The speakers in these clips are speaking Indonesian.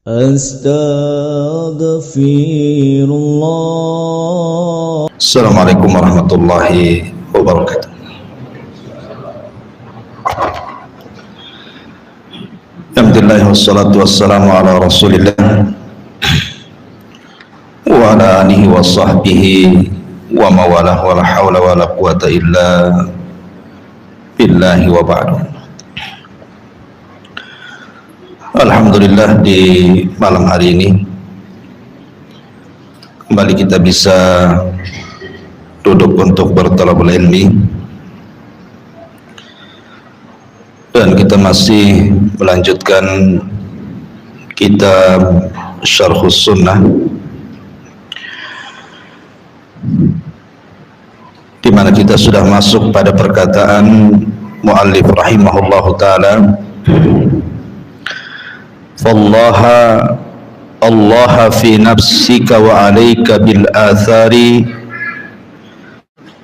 Astaghfirullah. Assalamualaikum warahmatullahi wabarakatuh. Alhamdulillah wassalatu wassalamu ala rasulillah wa ala alihi wa sahbihi wa mawalah wa la hawla wa la quwata illa billahi wa ba'du. Alhamdulillah, di malam hari ini kembali kita bisa duduk untuk bertalabul ilmi, dan kita masih melanjutkan kitab Syarhus Sunnah, di mana kita sudah masuk pada perkataan muallif rahimahullahu taala, fallaha Allah fi nafsika wa alayka bil athari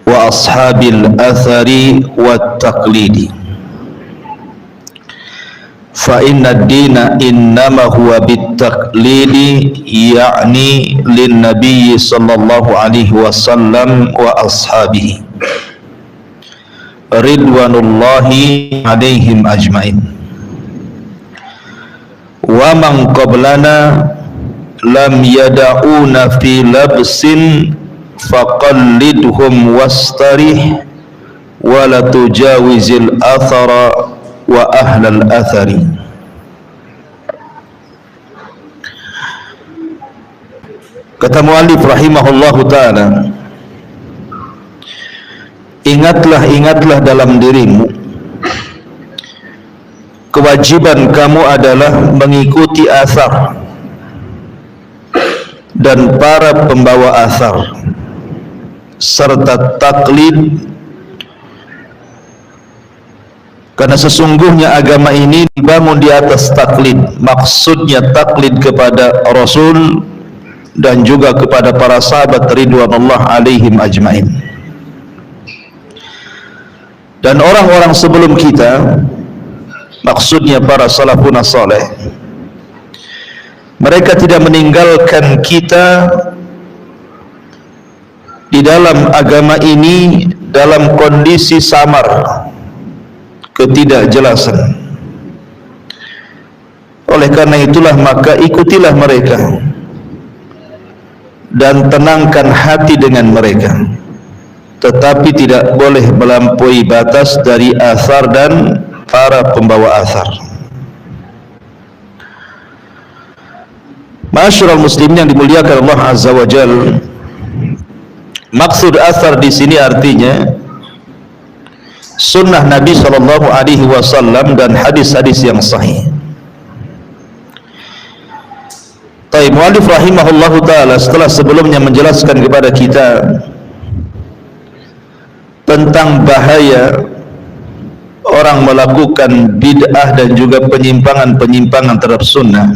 wa ashabil athari wat taqlidi, fa inna ad-dina innama huwa bit taqlidi, ya'ni lin nabiy sallallahu alaihi wasallam wa ashabihi ridwanullahi alaihim ajmain. Wa man qablana lam yada'una fi labsin faqallidhum wastarih wa la tujawizil athara wa ahlal athari. Kata muallif rahimahullahu ta'ala, ingatlah dalam dirimu, kewajiban kamu adalah mengikuti athar dan para pembawa athar, serta taklid, karena sesungguhnya agama ini dibangun di atas taklid. Maksudnya taklid kepada Rasul dan juga kepada para sahabat ridwanullah alaihim ajmain, dan orang-orang sebelum kita, maksudnya para salafun saleh. Mereka tidak meninggalkan kita di dalam agama ini dalam kondisi samar, ketidakjelasan. Oleh karena itulah maka ikutilah mereka dan tenangkan hati dengan mereka, tetapi tidak boleh melampaui batas dari athar dan para pembawa athar. Ma'asyiral muslimin yang dimuliakan Allah Azza wa Jalla, maksud athar di sini artinya sunnah Nabi sallallahu alaihi wasallam dan hadis-hadis yang sahih. Baik, muallif rahimahullahu taala setelah sebelumnya menjelaskan kepada kita tentang bahaya orang melakukan bid'ah dan juga penyimpangan-penyimpangan terhadap sunnah,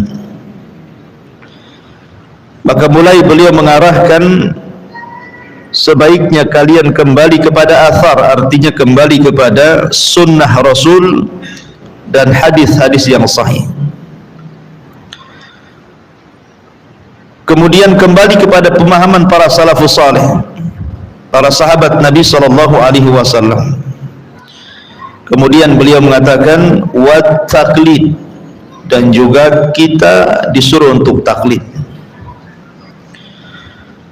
maka mulai beliau mengarahkan sebaiknya kalian kembali kepada athar, artinya kembali kepada sunnah Rasul dan hadis-hadis yang sahih. Kemudian kembali kepada pemahaman para salafus saleh, para sahabat Nabi sallallahu alaihi wasallam. Kemudian beliau mengatakan wat taklid, dan juga kita disuruh untuk taklid.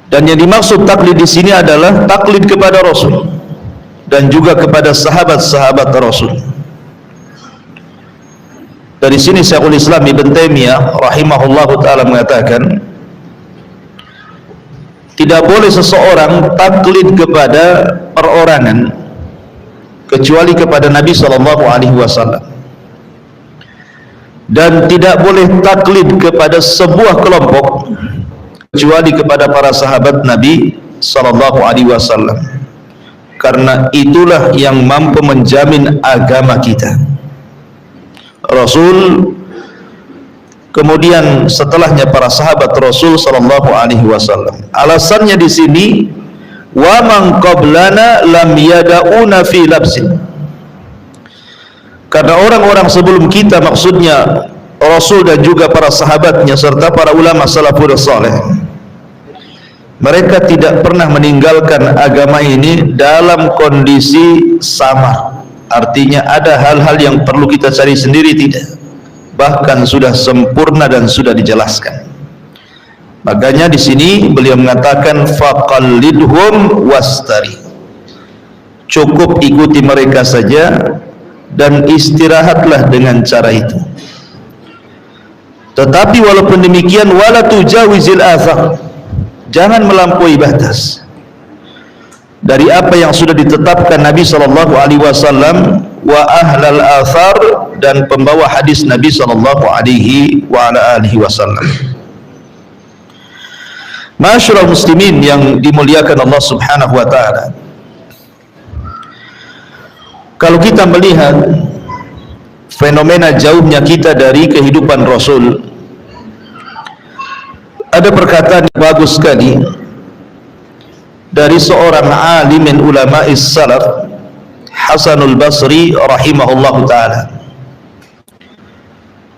Dan yang dimaksud taklid di sini adalah taklid kepada Rasul dan juga kepada sahabat-sahabat Rasul. Dari sini Syekhul Islam Ibn Taimiyah rahimahullahu taala mengatakan, tidak boleh seseorang taklid kepada perorangan kecuali kepada Nabi sallallahu alaihi wasallam, dan tidak boleh taklid kepada sebuah kelompok kecuali kepada para sahabat Nabi sallallahu alaihi wasallam, karena itulah yang mampu menjamin agama kita. Rasul, kemudian setelahnya para sahabat Rasul sallallahu alaihi wasallam. Alasannya di sini wa man qablana lam yada'una fi labsin, karena orang-orang sebelum kita, maksudnya Rasul dan juga para sahabatnya serta para ulama salafus saleh, mereka tidak pernah meninggalkan agama ini dalam kondisi samar. Artinya ada hal-hal yang perlu kita cari sendiri, tidak, bahkan sudah sempurna dan sudah dijelaskan. Makanya di sini beliau mengatakan faqallidhum wastari, cukup ikuti mereka saja dan istirahatlah dengan cara itu. Tetapi walaupun demikian, wala tujawizil athar, jangan melampaui batas dari apa yang sudah ditetapkan Nabi sallallahu alaihi wasallam wa ahlal athar, dan pembawa hadis Nabi sallallahu alaihi wasallam. Ma'asyiral muslimin yang dimuliakan Allah Subhanahu wa taala, kalau kita melihat fenomena jauhnya kita dari kehidupan Rasul, ada perkataan yang bagus sekali dari seorang alimin ulama'is salaf, Hasanul Basri rahimahullahu ta'ala.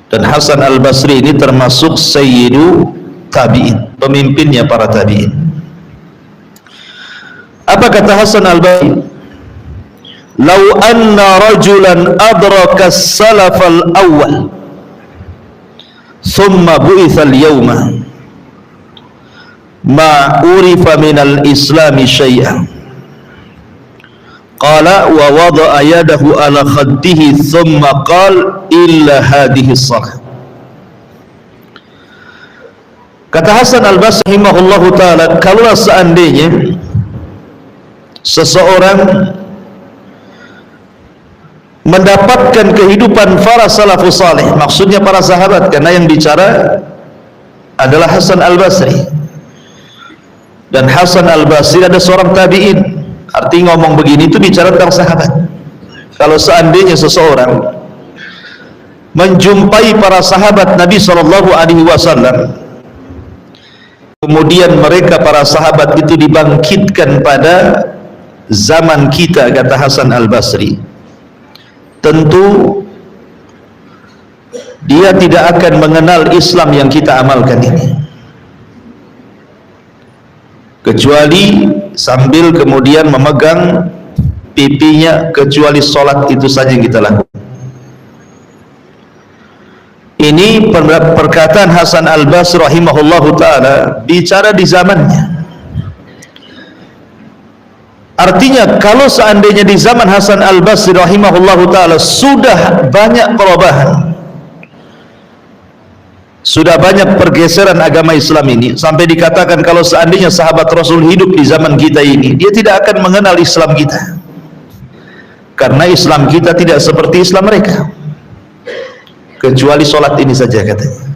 Dan Hasan al-Basri ini termasuk sayyidu tabi'in, pemimpinnya para tabi'in. Apa kata Hasan al-Basri? Lau anna rajulan adraka as-salaf al-awwal thumma bu'itha al-yawma ma urifa minal islami syai'an, qala wa wada'a yadahu ala khaddihi thumma qala illa hadhihi as-salah. Kata Hasan al-Basri rahimahullahu ta'ala, kalau seandainya seseorang mendapatkan kehidupan para salafus salih, maksudnya para sahabat, karena yang bicara adalah Hasan al-Basri, dan Hasan al-Basri ada seorang tabi'in. Artinya ngomong begini itu bicara tentang sahabat. Kalau seandainya seseorang menjumpai para sahabat Nabi sallallahu alaihi wasallam, kemudian mereka para sahabat itu dibangkitkan pada zaman kita, kata Hasan al-Basri, tentu dia tidak akan mengenal Islam yang kita amalkan ini, kecuali sambil kemudian memegang pipinya, kecuali sholat itu saja yang kita lakukan. Ini perkataan Hasan al-Basri rahimahullahu ta'ala bicara di zamannya. Artinya kalau seandainya di zaman Hasan al-Basri rahimahullahu ta'ala sudah banyak perubahan, sudah banyak pergeseran agama Islam ini, sampai dikatakan kalau seandainya sahabat Rasul hidup di zaman kita ini, dia tidak akan mengenal Islam kita, karena Islam kita tidak seperti Islam mereka, kecuali sholat ini saja katanya.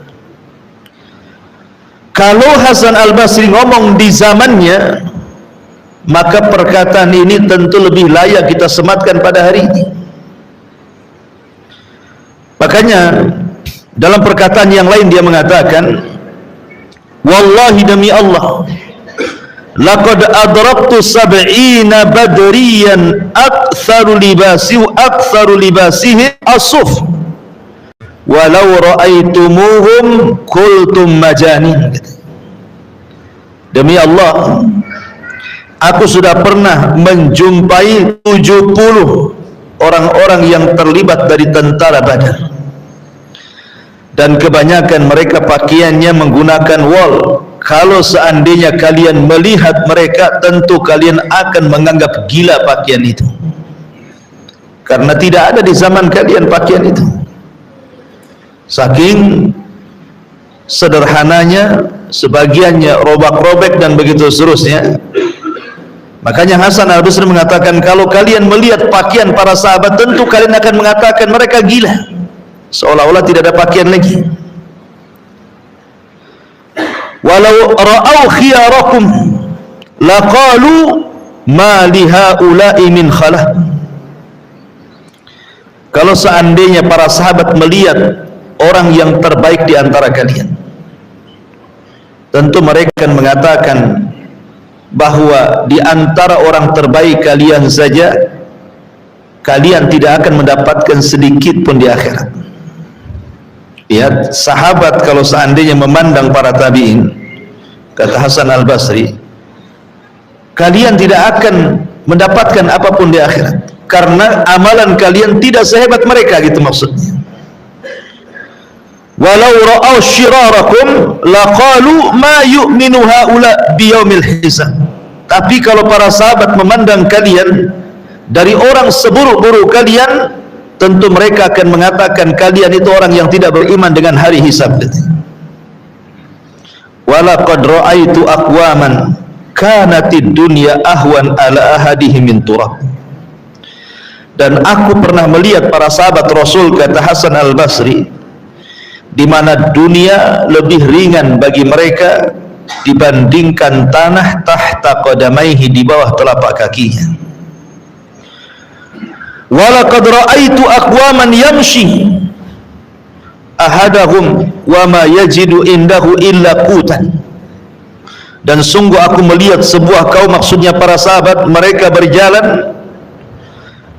Kalau Hasan al-Basri ngomong di zamannya, maka perkataan ini tentu lebih layak kita sematkan pada hari ini. Makanya dalam perkataan yang lain dia mengatakan, wallahi demi Allah, laqad adraktu sab'ina badriyan aktsaru libasihi as-suf walau ra'aitumuhum qultum majanin. Demi Allah, aku sudah pernah menjumpai 70 orang-orang yang terlibat dari tentara Badar, dan kebanyakan mereka pakaiannya menggunakan wol. Kalau seandainya kalian melihat mereka, tentu kalian akan menganggap gila pakaian itu, karena tidak ada di zaman kalian pakaian itu. Saking sederhananya, sebagiannya robek-robek dan begitu seterusnya. Makanya Hasan al-Basri mengatakan, kalau kalian melihat pakaian para sahabat, tentu kalian akan mengatakan mereka gila, seolah-olah tidak ada pakaian lagi. Walau ra'au khiyarakum laqalu ma li haula'i min khalah. Kalau seandainya para sahabat melihat orang yang terbaik di antara kalian, tentu mereka akan mengatakan bahwa di antara orang terbaik kalian saja, kalian tidak akan mendapatkan sedikit pun di akhirat. Lihat, sahabat kalau seandainya memandang para tabi'in, kata Hasan al-Basri, kalian tidak akan mendapatkan apapun di akhirat karena amalan kalian tidak sehebat mereka, gitu maksudnya. Walau ra'au syirarakum laqalu ma yu'minu haula biyaumil hisab. Tapi kalau para sahabat memandang kalian dari orang seburuk-buruk kalian, tentu mereka akan mengatakan kalian itu orang yang tidak beriman dengan hari hisab. Walaqad ra'aitu aqwaman kanatid dunya ahwan ala ahadihim min turab. Dan aku pernah melihat para sahabat Rasul, kata Hasan al-Basri, di mana dunia lebih ringan bagi mereka dibandingkan tanah tahta qadamaihi, di bawah telapak kakinya. Walaqad ra'aitu aqwaman yamshi ahadahum wa ma yajidu indahu illa qutan. Dan sungguh aku melihat sebuah kaum, maksudnya para sahabat, mereka berjalan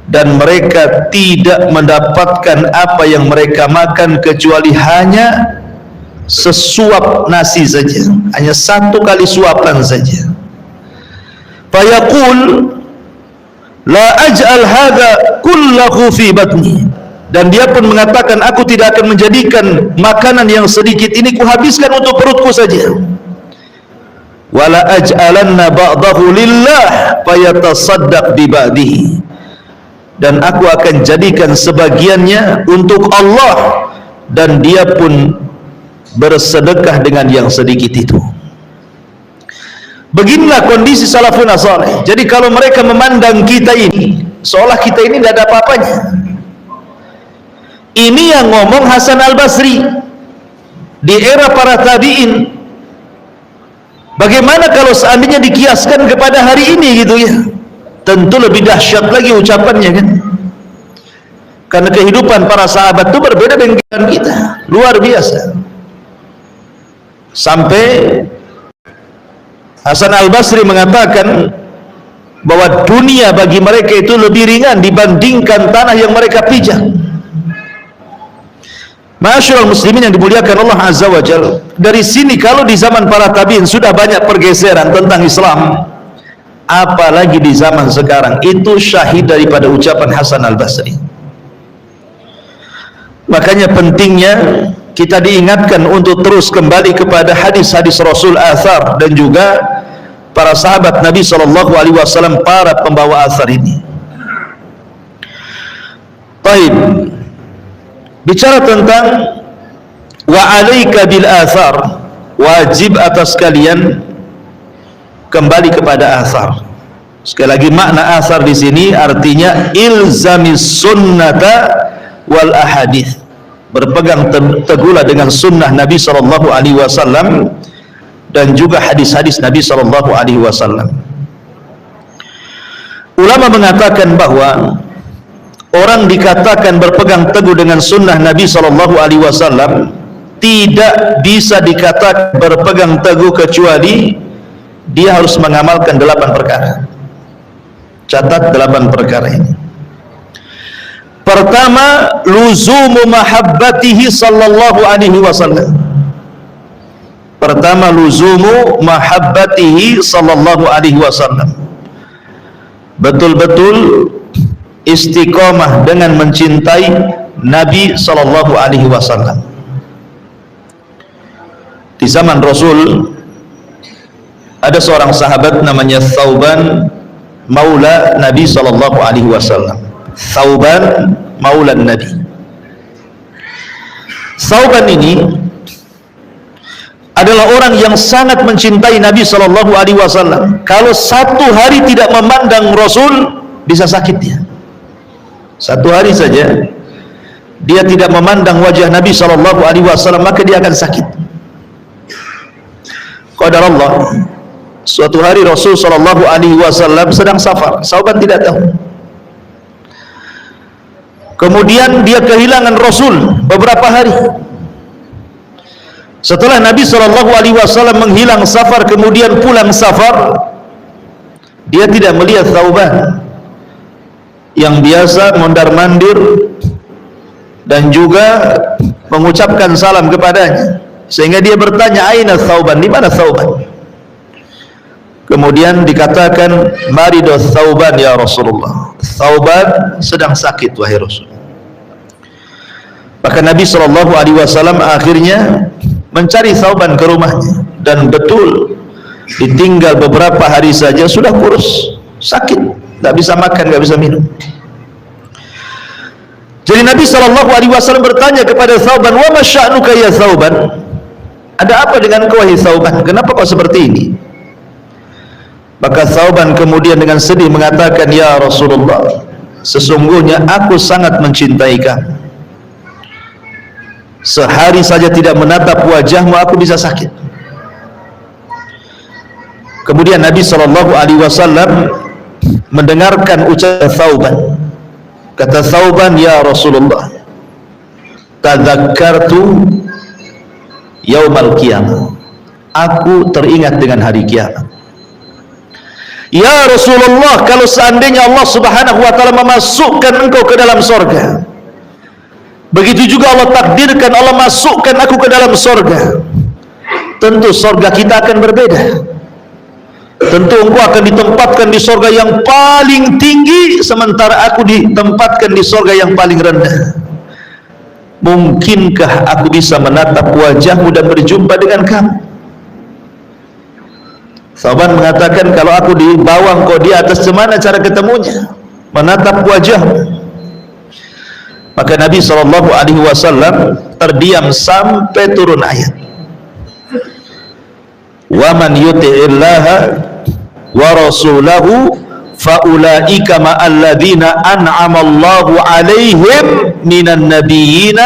dan mereka tidak mendapatkan apa yang mereka makan kecuali hanya sesuap nasi saja, hanya satu kali suapan saja. Fayaqul la aj'al hadha kullahu fi batni. Dan dia pun mengatakan, aku tidak akan menjadikan makanan yang sedikit ini kuhabiskan untuk perutku saja. Wala aj'alanna ba'dahu lillah fayatasaddaq bi ba'dihi. Dan aku akan jadikan sebagiannya untuk Allah, dan dia pun bersedekah dengan yang sedikit itu. Beginilah kondisi salafun saleh. Jadi kalau mereka memandang kita ini seolah kita ini tidak ada apa-apanya. Ini yang ngomong Hasan al-Basri di era para tabi'in. Bagaimana kalau seandainya dikiaskan kepada hari ini, gitu ya? Tentu lebih dahsyat lagi ucapannya, kan? Karena kehidupan para sahabat itu berbeda dengan kita, luar biasa. Sampai Hasan al-Basri mengatakan bahwa dunia bagi mereka itu lebih ringan dibandingkan tanah yang mereka pijak. Ma'asyiral muslimin yang dimuliakan Allah Azza wa Jalla, dari sini kalau di zaman para tabi'in sudah banyak pergeseran tentang Islam, apalagi di zaman sekarang. Itu syahid daripada ucapan Hasan al-Basri. Makanya pentingnya kita diingatkan untuk terus kembali kepada hadis-hadis Rasul, athar, dan juga para sahabat Nabi SAW, para pembawa athar ini. Baik, bicara tentang wa alaika bil athar, wajib atas kalian kembali kepada athar. Sekali lagi, makna athar di sini artinya ilzamis sunnata wal ahadith, berpegang teguhlah dengan sunnah Nabi SAW dan juga hadis-hadis Nabi SAW. Ulama mengatakan bahwa orang dikatakan berpegang teguh dengan sunnah Nabi SAW tidak bisa dikatakan berpegang teguh kecuali dia harus mengamalkan 8 perkara. Catat 8 perkara ini. Pertama, luzumu mahabbatihi sallallahu alaihi wasallam. Pertama, luzumu mahabbatihi sallallahu alaihi wasallam. Betul-betul istiqomah dengan mencintai Nabi sallallahu alaihi wasallam. Di zaman Rasul ada seorang sahabat namanya Thauban maula Nabi sallallahu alaihi wasallam. Thauban maula Nabi. Thauban ini adalah orang yang sangat mencintai Nabi sallallahu alaihi wasallam. Kalau satu hari tidak memandang Rasul, bisa sakit dia. Satu hari saja dia tidak memandang wajah Nabi sallallahu alaihi wasallam, maka dia akan sakit. Qadarullah, suatu hari Rasul sallallahu alaihi wasallam sedang safar, Thauban tidak tahu. Kemudian dia kehilangan Rasul beberapa hari. Setelah Nabi SAW menghilang safar, kemudian pulang safar, dia tidak melihat Thauban yang biasa mondar-mandir dan juga mengucapkan salam kepadanya, sehingga dia bertanya, aina Thauban, di mana Thauban? Kemudian dikatakan, marido Thauban ya Rasulullah, Thauban sedang sakit wahai Rasul. Maka Nabi SAW akhirnya mencari Thauban ke rumahnya, dan betul ditinggal beberapa hari saja sudah kurus, sakit, tak bisa makan, tak bisa minum. Jadi Nabi SAW bertanya kepada Thauban, wa ma sya'nuka ya Thauban, ada apa dengan kau wahai Thauban, kenapa kau seperti ini? Maka Thauban kemudian dengan sedih mengatakan, ya Rasulullah, sesungguhnya aku sangat mencintai kamu, sehari saja tidak menatap wajahmu aku bisa sakit. Kemudian Nabi SAW mendengarkan ucapan Thauban. Kata Thauban, ya Rasulullah, tadzakkartu yaumal qiyamah, aku teringat dengan hari kiamat. Ya Rasulullah, kalau seandainya Allah Subhanahu wa taala memasukkan engkau ke dalam surga, begitu juga Allah takdirkan Allah masukkan aku ke dalam surga, tentu surga kita akan berbeda. Tentu engkau akan ditempatkan di surga yang paling tinggi, sementara aku ditempatkan di surga yang paling rendah. Mungkinkah aku bisa menatap wajahmu dan berjumpa dengan kamu? Thauban mengatakan, kalau aku di bawah engkau di atas, gimana cara ketemunya? Menatap wajahmu. Maka Nabi SAW terdiam sampai turun ayat, wa man yuti'illaha wa rasulahu faulaika ma'alladzina an'amallahu alaihim minan nabiyyina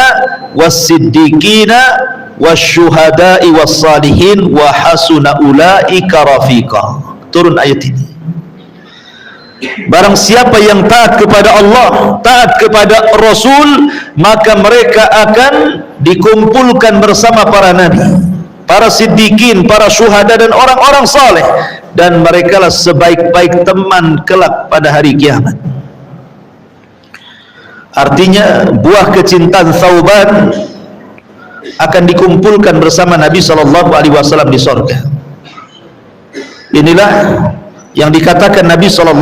was-siddiqina wasyuhada'i was-salihin wa hasuna ulaika rafiqa. Turun ayat ini. Barang siapa yang taat kepada Allah, taat kepada Rasul, maka mereka akan dikumpulkan bersama para nabi, para siddiqin, para syuhada, dan orang-orang saleh, dan merekalah sebaik-baik teman kelak pada hari kiamat. Artinya buah kecintaan Thauban akan dikumpulkan bersama Nabi SAW di surga. Inilah yang dikatakan Nabi SAW,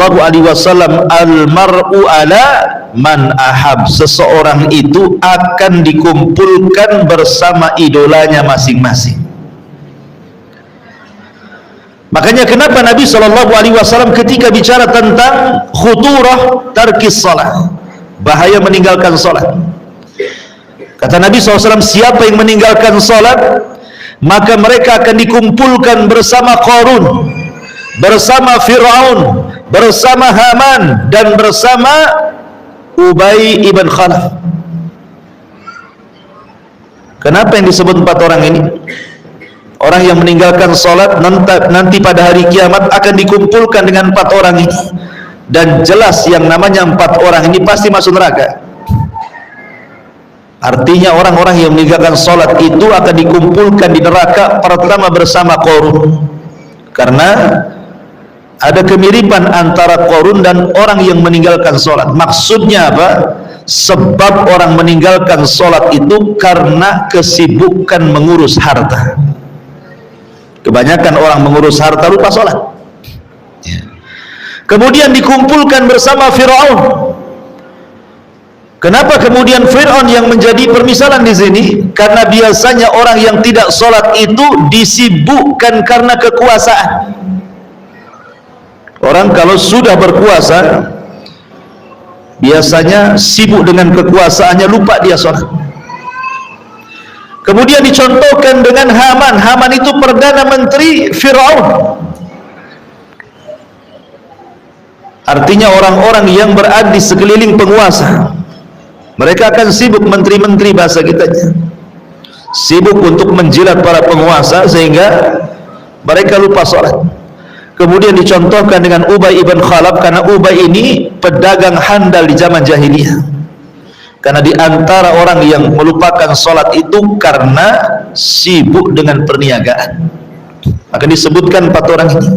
al-mar'u ala man ahab, seseorang itu akan dikumpulkan bersama idolanya masing-masing. Makanya kenapa Nabi SAW ketika bicara tentang khuturah tarkis salat, bahaya meninggalkan salat, kata Nabi SAW, siapa yang meninggalkan salat, maka mereka akan dikumpulkan bersama Qarun, bersama Fir'aun, bersama Haman, dan bersama Ubay ibn Khalaf. Kenapa yang disebut 4 orang ini? Orang yang meninggalkan salat nanti pada hari kiamat akan dikumpulkan dengan 4 orang ini, dan jelas yang namanya 4 orang ini pasti masuk neraka. Artinya orang-orang yang meninggalkan salat itu akan dikumpulkan di neraka pertama bersama Qarun, karena ada kemiripan antara Qarun dan orang yang meninggalkan salat. Maksudnya apa? Sebab orang meninggalkan salat itu karena kesibukan mengurus harta. Kebanyakan orang mengurus harta lupa salat. Kemudian dikumpulkan bersama Fir'aun. Kenapa kemudian Fir'aun yang menjadi permisalan di sini? Karena biasanya orang yang tidak salat itu disibukkan karena kekuasaan. Orang kalau sudah berkuasa biasanya sibuk dengan kekuasaannya, lupa dia sholat. Kemudian dicontohkan dengan Haman. Haman itu Perdana Menteri Fir'aun. Artinya orang-orang yang berada di sekeliling penguasa, mereka akan sibuk, menteri-menteri bahasa kitanya, sibuk untuk menjilat para penguasa sehingga mereka lupa sholat. Kemudian dicontohkan dengan Ubay ibn Khalaf, karena Ubay ini pedagang handal di zaman jahiliyah. Karena di antara orang yang melupakan sholat itu karena sibuk dengan perniagaan. Maka disebutkan 4 orang ini.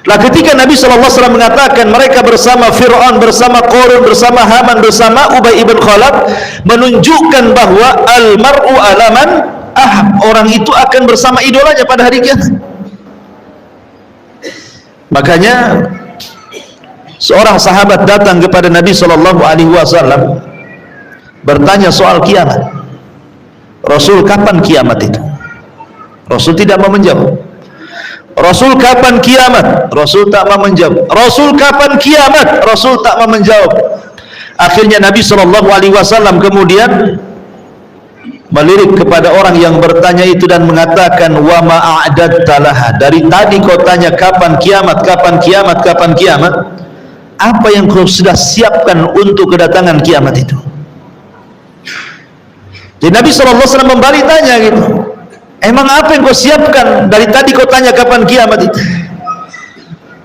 Lah ketika Nabi SAW mengatakan mereka bersama Fir'aun, bersama Qarun, bersama Haman, bersama Ubay ibn Khalaf, menunjukkan bahwa al-mar'u alaman orang itu akan bersama idolanya pada hari kiamat. Makanya seorang sahabat datang kepada Nabi SAW bertanya soal kiamat. Rasul, kapan kiamat itu? Rasul tidak mau menjawab. Rasul, kapan kiamat? Rasul tak mau menjawab. Rasul, kapan kiamat? Rasul tak mau menjawab. Akhirnya Nabi SAW kemudian melirik kepada orang yang bertanya itu dan mengatakan, wa ma'a'dadta laha, dari tadi kau tanya kapan kiamat, kapan kiamat, kapan kiamat, apa yang kau sudah siapkan untuk kedatangan kiamat itu? Jadi Nabi SAW membalik tanya gitu, emang apa yang kau siapkan? Dari tadi kau tanya kapan kiamat itu?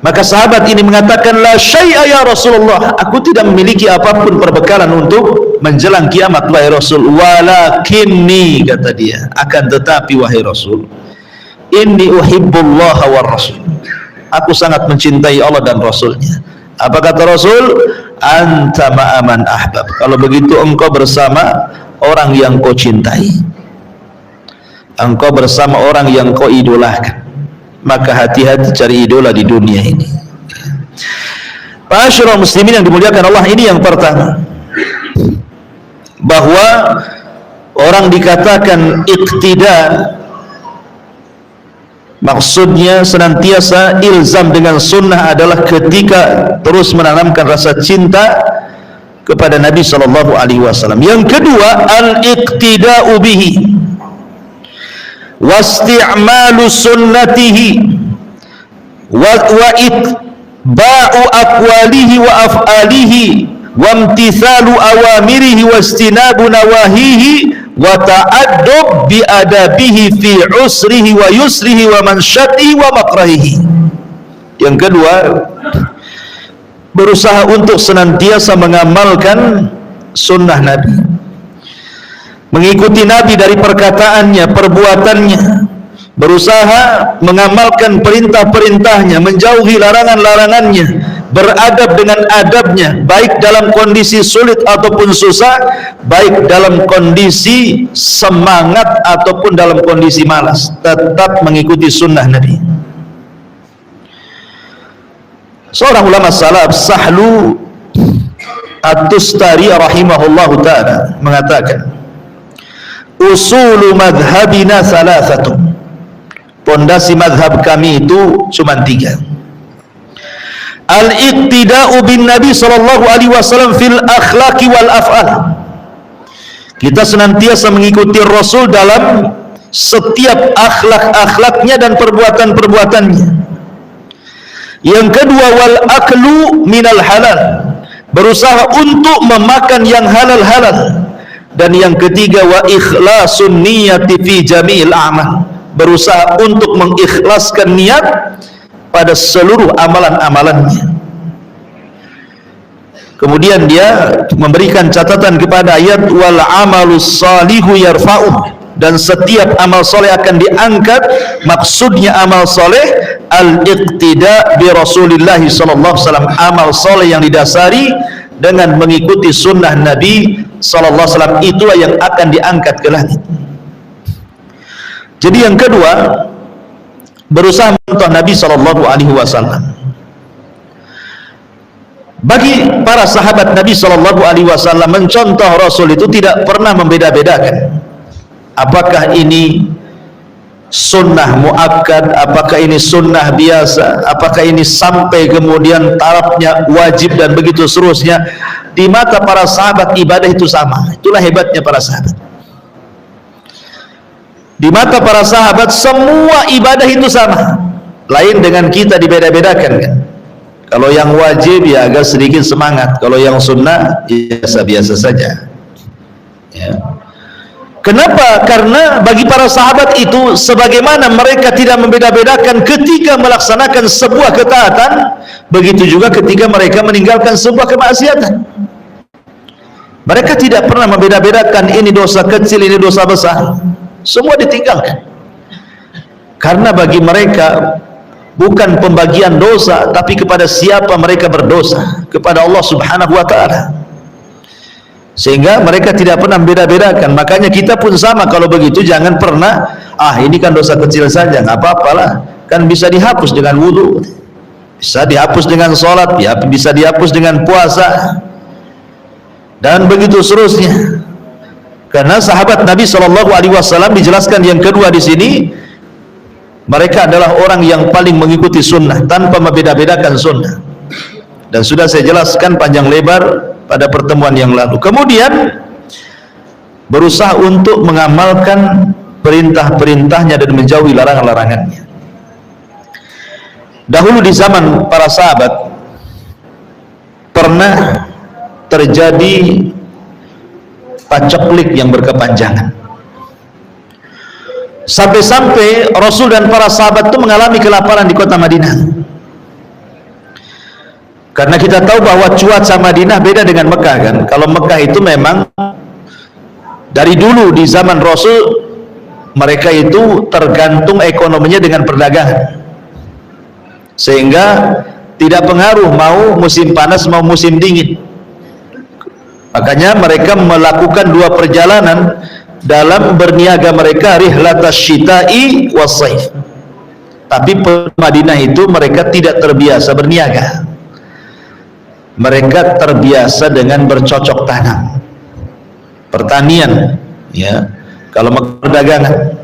Maka sahabat ini mengatakan, la syai'a ya Rasulullah, aku tidak memiliki apapun perbekalan untuk menjelang kiamat wahai Rasul. Walakinni, kata dia, akan tetapi wahai Rasul, inni uhibbullah wa rasul, aku sangat mencintai Allah dan Rasulnya. Apa kata Rasul? Anta ma'aman ahbab, kalau begitu engkau bersama orang yang kau cintai, engkau bersama orang yang kau idolakan. Maka hati-hati cari idola di dunia ini. Ma'asyiral muslimin yang dimuliakan Allah, ini yang pertama, bahwa orang dikatakan iqtida, maksudnya senantiasa ilzam dengan sunnah adalah ketika terus menanamkan rasa cinta kepada Nabi SAW. Yang kedua, al-iqtida'u bihi wasti'malu sunnatihi wa itba'u aqwalihi wa af'alihi wa imtithalu awamirihi wa istinabu nawahihi wa ta'addub bi adabihi fi usrihi wa yusrihi wa mansyatihi wa makrahihi. Yang kedua, berusaha untuk senantiasa mengamalkan sunnah Nabi, mengikuti Nabi dari perkataannya, perbuatannya, berusaha mengamalkan perintah-perintahnya, menjauhi larangan-larangannya, beradab dengan adabnya, baik dalam kondisi sulit ataupun susah, baik dalam kondisi semangat ataupun dalam kondisi malas, tetap mengikuti sunnah Nabi. Seorang ulama salaf, Sahlu At-Tustari rahimahullahu ta'ala, mengatakan, usulu madhabina salasatun, pondasi madhab kami itu cuma 3. Al-iqtida'u bin Nabi SAW fil akhlaqi wal af'al, kita senantiasa mengikuti Rasul dalam setiap akhlak-akhlaknya dan perbuatan-perbuatannya. Yang kedua, wal aklu minal halal, berusaha untuk memakan yang halal-halal. Dan yang ketiga, wa ikhlasun niyati fi jami'il a'mal, berusaha untuk mengikhlaskan niat pada seluruh amalan-amalannya. Kemudian dia memberikan catatan kepada ayat wal amalus salihu yarfa'u, dan setiap amal soleh akan diangkat. Maksudnya amal soleh al-iqtida bi Rasulillah SAW, amal soleh yang didasari dengan mengikuti sunnah Nabi SAW, itulah yang akan diangkat ke langit. Jadi yang kedua, berusaha mencontoh Nabi SAW. Bagi para sahabat Nabi SAW, mencontoh Rasul itu tidak pernah membeda-bedakan apakah ini sunnah muakkad, apakah ini sunnah biasa, apakah ini sampai kemudian tarafnya wajib dan begitu seterusnya. Di mata para sahabat ibadah itu sama. Itulah hebatnya para sahabat. Di mata para sahabat semua ibadah itu sama. Lain dengan kita, dibeda-bedakan kan. Kalau yang wajib ya agak sedikit semangat, kalau yang sunnah biasa-biasa saja ya. Kenapa? Karena bagi para sahabat itu, sebagaimana mereka tidak membeda-bedakan ketika melaksanakan sebuah ketaatan, begitu juga ketika mereka meninggalkan sebuah kemaksiatan. Mereka tidak pernah membeda-bedakan ini dosa kecil, ini dosa besar. Semua ditinggalkan. Karena bagi mereka bukan pembagian dosa, tapi kepada siapa mereka berdosa, kepada Allah Subhanahu wa ta'ala. Sehingga mereka tidak pernah beda-bedakan. Makanya kita pun sama kalau begitu, jangan pernah ini kan dosa kecil saja, nggak apa-apalah, kan bisa dihapus dengan wudu, bisa dihapus dengan sholat, ya, bisa dihapus dengan puasa, dan begitu seterusnya. Karena sahabat Nabi SAW dijelaskan yang kedua di sini, mereka adalah orang yang paling mengikuti sunnah tanpa membeda-bedakan sunnah, dan sudah saya jelaskan panjang lebar pada pertemuan yang lalu. Kemudian berusaha untuk mengamalkan perintah-perintahnya dan menjauhi larangan-larangannya. Dahulu di zaman para sahabat pernah terjadi paceklik yang berkepanjangan, sampai-sampai Rasul dan para sahabat itu mengalami kelaparan di kota Madinah. Karena kita tahu bahwa cuaca Madinah beda dengan Mekah kan. Kalau Mekah itu memang dari dulu di zaman Rasul mereka itu tergantung ekonominya dengan perdagangan, sehingga tidak pengaruh mau musim panas mau musim dingin. Makanya mereka melakukan dua perjalanan dalam berniaga mereka, rihlatas syita'i was-saif. Tapi Madinah itu mereka tidak terbiasa berniaga, mereka terbiasa dengan bercocok tanam, pertanian, ya, kalau perdagangan.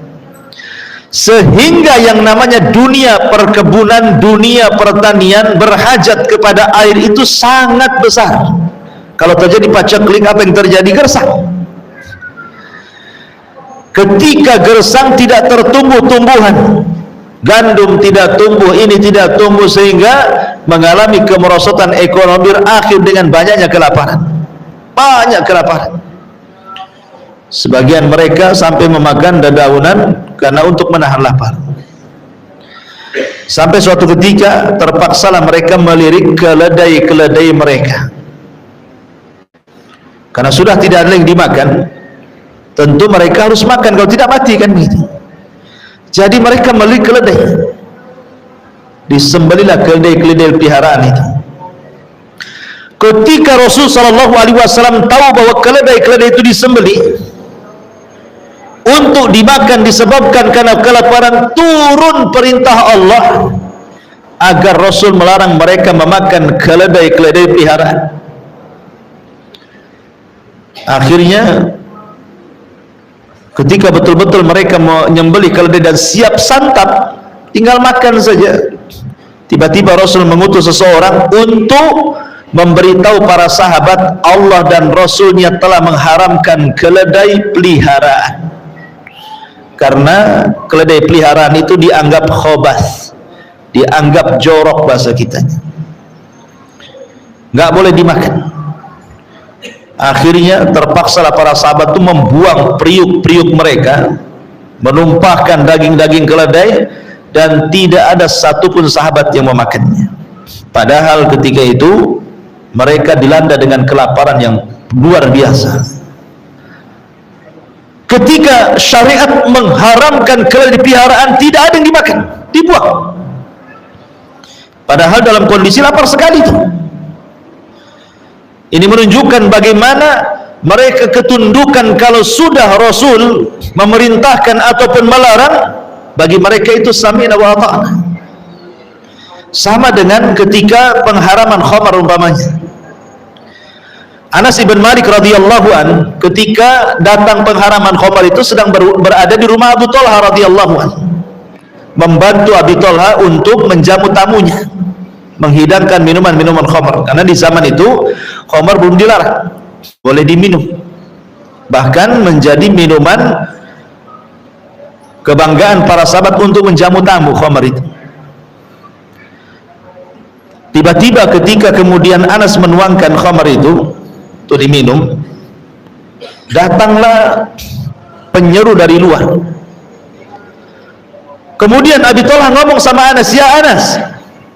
Sehingga yang namanya dunia perkebunan, dunia pertanian berhajat kepada air itu sangat besar. Kalau terjadi paceklik, apa yang terjadi? Gersang. Ketika gersang tidak tertumbuh tumbuhan, gandum tidak tumbuh, ini tidak tumbuh, sehingga mengalami kemerosotan ekonomi, berakhir dengan banyaknya kelaparan. Banyak kelaparan. Sebagian mereka sampai memakan dedaunan karena untuk menahan lapar. Sampai suatu ketika terpaksalah mereka melirik keledai-keledai mereka, karena sudah tidak ada yang dimakan. Tentu mereka harus makan, kalau tidak mati kan begitu. Jadi mereka melirik keledai, disembelilah keledai-keledai peliharaan itu. Ketika Rasul SAW tahu bahwa keledai-keledai itu disembeli untuk dimakan disebabkan karena kelaparan, turun perintah Allah agar Rasul melarang mereka memakan keledai-keledai peliharaan. Akhirnya ketika betul-betul mereka menyembelih keledai dan siap santap, tinggal makan saja, tiba-tiba Rasul mengutus seseorang untuk memberitahu para sahabat, Allah dan Rasulnya telah mengharamkan keledai peliharaan. Karena keledai peliharaan itu dianggap khobas, dianggap jorok bahasa kitanya, nggak boleh dimakan. Akhirnya terpaksalah para sahabat itu membuang periuk-periuk mereka, menumpahkan daging-daging keledai, dan tidak ada satupun sahabat yang memakannya. Padahal ketika itu mereka dilanda dengan kelaparan yang luar biasa. Ketika syariat mengharamkan keledai peliharaan, tidak ada yang dimakan, dibuang. Padahal dalam kondisi lapar sekali itu. Ini menunjukkan bagaimana mereka ketundukan. Kalau sudah Rasul memerintahkan ataupun melarang, bagi mereka itu sami'na wa ata'na. Sama dengan ketika pengharaman khamar umpamanya. Anas ibn Malik radhiyallahu an, ketika datang pengharaman khamar itu sedang berada di rumah Abu Talha radhiyallahu an, membantu Abi Talha untuk menjamu tamunya, menghidangkan minuman-minuman khamar. Karena di zaman itu khamar belum dilarang, boleh diminum, bahkan menjadi minuman kebanggaan para sahabat untuk menjamu tamu khamar itu. Tiba-tiba ketika kemudian Anas menuangkan khamar itu untuk diminum, datanglah penyeru dari luar. Kemudian Abi Talha ngomong sama Anas, ya Anas,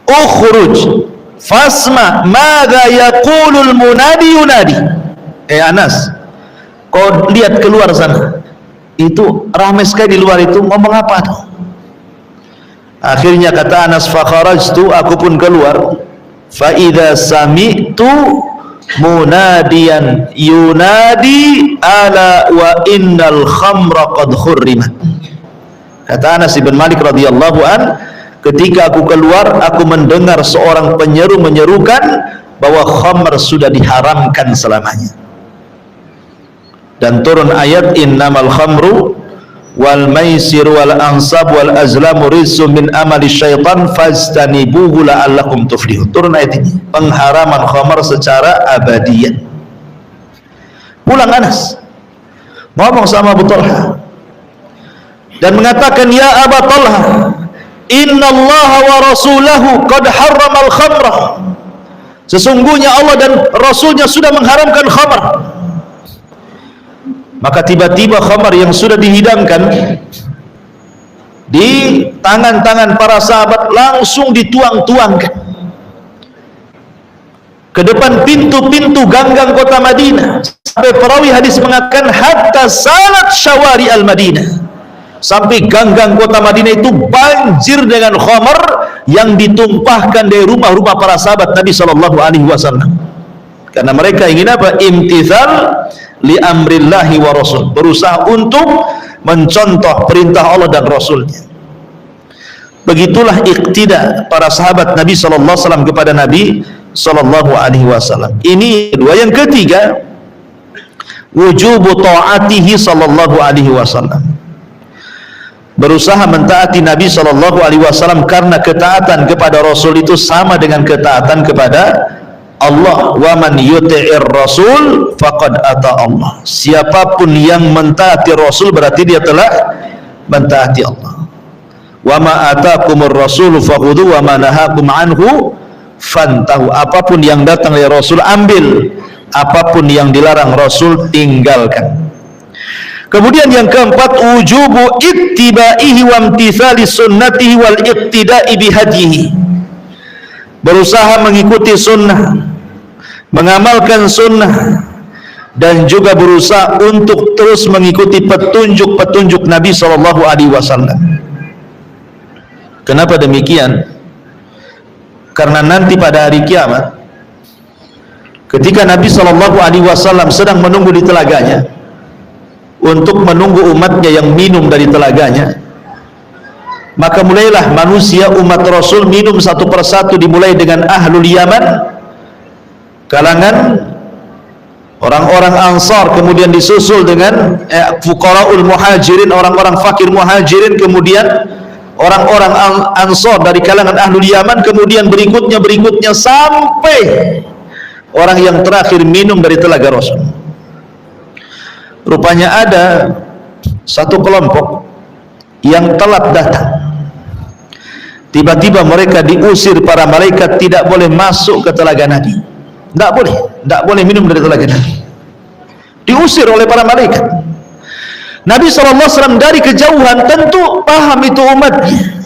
ukhruj fasma madza yaqulul munadi yunadi. Anas, kau lihat keluar sana, itu ramai sekali di luar itu, ngomong apa tuh? Akhirnya kata Anas, fa kharajtu, aku pun keluar, fa idza sami'tu munadiyan yunadi ala wa innal khamra qad khurrimat. Kata Anas bin Malik radhiyallahu an, ketika aku keluar, aku mendengar seorang penyeru menyerukan bahwa khamr sudah diharamkan selamanya. Dan turun ayat innamal khamru wal maisir wal ansab wal azlamu rizqun min amali syaitan fastanibuhu la'allakum tuflihun. Turun ayat ini, pengharaman khamar secara abadian. Pulang Anas ngomong sama Abu Talha dan mengatakan, ya Abu Talha, innallaha wa rasulahu qad harramal khamra, sesungguhnya Allah dan Rasulnya sudah mengharamkan khamar. Maka tiba-tiba khamar yang sudah dihidangkan di tangan-tangan para sahabat langsung dituang-tuangkan ke depan pintu-pintu ganggang kota Madinah, sampai perawi hadis mengatakan hatta salat syawari al-Madinah, sampai ganggang kota Madinah itu banjir dengan khamar yang ditumpahkan dari rumah-rumah para sahabat Nabi SAW. Karena mereka ingin apa? Imtithal li amrillahi wa rasul, berusaha untuk mencontoh perintah Allah dan Rasulnya. Begitulah iktida para sahabat Nabi SAW kepada Nabi SAW. Ini kedua. Yang ketiga, wujubu ta'atihi SAW, berusaha mentaati Nabi SAW, karena ketaatan kepada Rasul itu sama dengan ketaatan kepada Allah. Wa man yuti'ir rasul faqad ata Allah, siapapun yang mentaati Rasul berarti dia telah mentaati Allah. Wa ma atakumur rasul fakhudhu wa ma nahakum anhu fantahu, apapun yang datang dari Rasul ambil, apapun yang dilarang Rasul tinggalkan. Kemudian yang keempat, wujubu ittibaihi wa imtithali sunnatihi wal iqtida'i bihadyihi, berusaha mengikuti sunnah, mengamalkan sunnah, dan juga berusaha untuk terus mengikuti petunjuk-petunjuk Nabi SAW. Kenapa demikian? Karena nanti pada hari kiamat, ketika Nabi SAW sedang menunggu di telaganya untuk menunggu umatnya yang minum dari telaganya, maka mulailah manusia umat Rasul minum satu persatu, dimulai dengan ahlul Yaman, kalangan orang-orang Ansar, kemudian disusul dengan fuqaraul muhajirin, orang-orang fakir muhajirin, kemudian orang-orang Ansar dari kalangan ahlul Yaman, kemudian berikutnya sampai orang yang terakhir minum dari telaga Rasul. Rupanya ada satu kelompok yang telat datang. Tiba-tiba mereka diusir para malaikat, tidak boleh masuk ke telaga Nabi. Tidak boleh minum dari telaga Nabi. Diusir oleh para malaikat. Nabi SAW dari kejauhan tentu paham itu umatnya.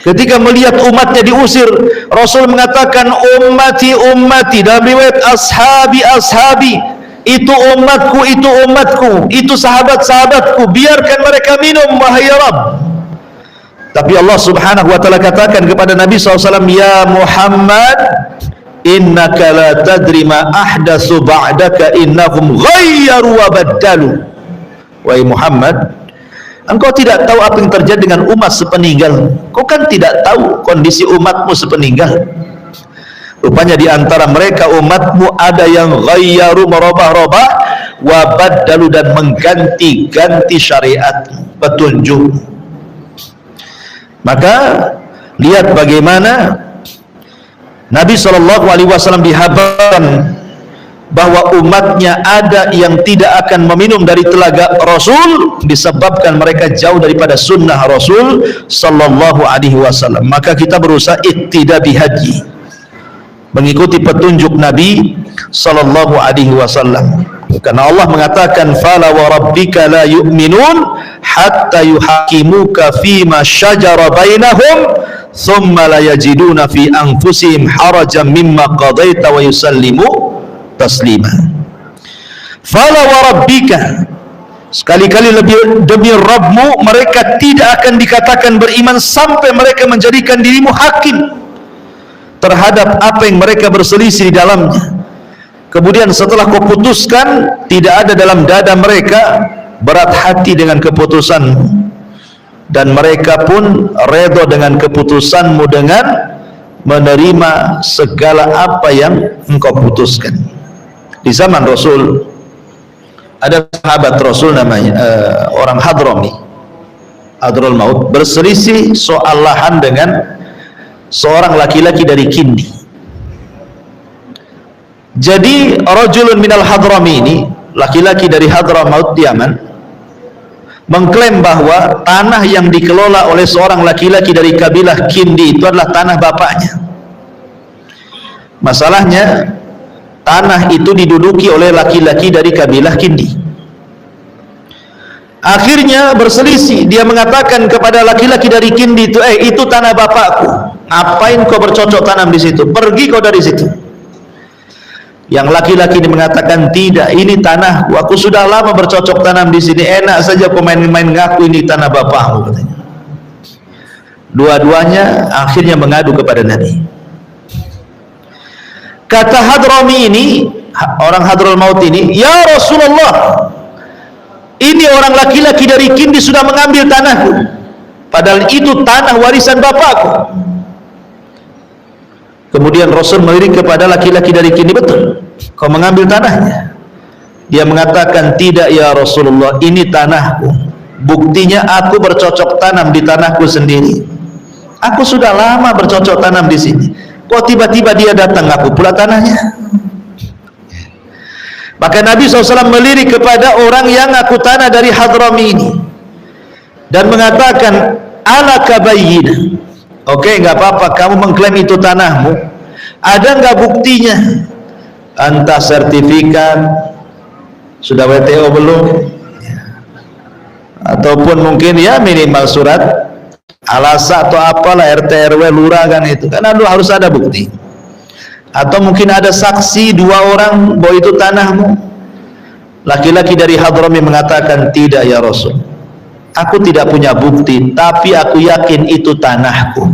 Ketika melihat umatnya diusir, Rasul mengatakan ummati ummati, dalam riwayat ashabi ashabi, itu umatku, itu umatku, itu sahabat-sahabatku, biarkan mereka minum wahai Rabb. Tapi Allah Subhanahu wa taala katakan kepada Nabi SAW, ya Muhammad, innaka la tadri ma ahdatsu ba'daka innahum ghayyaru wa baddalu. Wahai Muhammad, engkau tidak tahu apa yang terjadi dengan umat sepeninggal. Kau kan tidak tahu kondisi umatmu sepeninggal. Rupanya di antara mereka umatmu ada yang ghayyaru, merubah-rubah, wa baddalu, dan mengganti-ganti syariat, petunjuk. Maka lihat bagaimana Nabi SAW dihabarkan bahwa umatnya ada yang tidak akan meminum dari telaga Rasul disebabkan mereka jauh daripada sunnah Rasul SAW. Maka kita berusaha ittida bihadyi, mengikuti petunjuk Nabi SAW. Karena Allah mengatakan fala wa rabbika la yu'minun hatta yuhakimuka fima syajara bainahum thumma la yajiduna fi anfusihim harajan mimma qadaita wa yusallimu taslima. Fala wa rabbika, sekali-kali lebih demi Rabbmu, mereka tidak akan dikatakan beriman sampai mereka menjadikan dirimu hakim terhadap apa yang mereka berselisih di dalamnya. Kemudian setelah kau putuskan, tidak ada dalam dada mereka berat hati dengan keputusanmu, dan mereka pun redha dengan keputusanmu dengan menerima segala apa yang engkau putuskan. Di zaman Rasul ada sahabat Rasul namanya orang Hadrami, Hadraul Maut, berselisih soal lahan dengan seorang laki-laki dari Kindi. Jadi rajulun minal Hadrami ini, laki-laki dari Hadramaut Yaman, mengklaim bahwa tanah yang dikelola oleh seorang laki-laki dari kabilah Kindi itu adalah tanah bapaknya. Masalahnya tanah itu diduduki oleh laki-laki dari kabilah Kindi. Akhirnya berselisih, dia mengatakan kepada laki-laki dari Kindi itu, itu tanah bapakku, ngapain kau bercocok tanam di situ? Pergi kau dari situ. Yang laki-laki ini mengatakan, tidak, ini tanahku, aku sudah lama bercocok tanam di sini, enak saja kau main-main ngaku ini tanah bapakmu, katanya. Dua-duanya akhirnya mengadu kepada Nabi. Kata Hadrami ini, orang Hadraul Maut ini, ya Rasulullah, ini orang laki-laki dari Kindi sudah mengambil tanahku, padahal itu tanah warisan bapakku. Kemudian Rasul melirik kepada laki-laki dari Kindi, betul, kau mengambil tanahnya? Dia mengatakan, tidak ya Rasulullah, ini tanahku, buktinya aku bercocok tanam di tanahku sendiri, aku sudah lama bercocok tanam di sini, kok tiba-tiba dia datang ngaku pula tanahnya? Maka Nabi SAW melirik kepada orang yang ngaku tanah dari Hadrami ini dan mengatakan, ala kabayyinah, oke, nggak apa-apa, kamu mengklaim itu tanahmu, ada nggak buktinya? Entah sertifikat, sudah WTO belum, ataupun mungkin ya minimal surat alasa atau apalah, RT RW lurah kan, itu kan harus ada bukti. Atau mungkin ada saksi dua orang bahwa itu tanahmu. Laki-laki dari Hadrami mengatakan, tidak ya Rasul, aku tidak punya bukti, tapi aku yakin itu tanahku.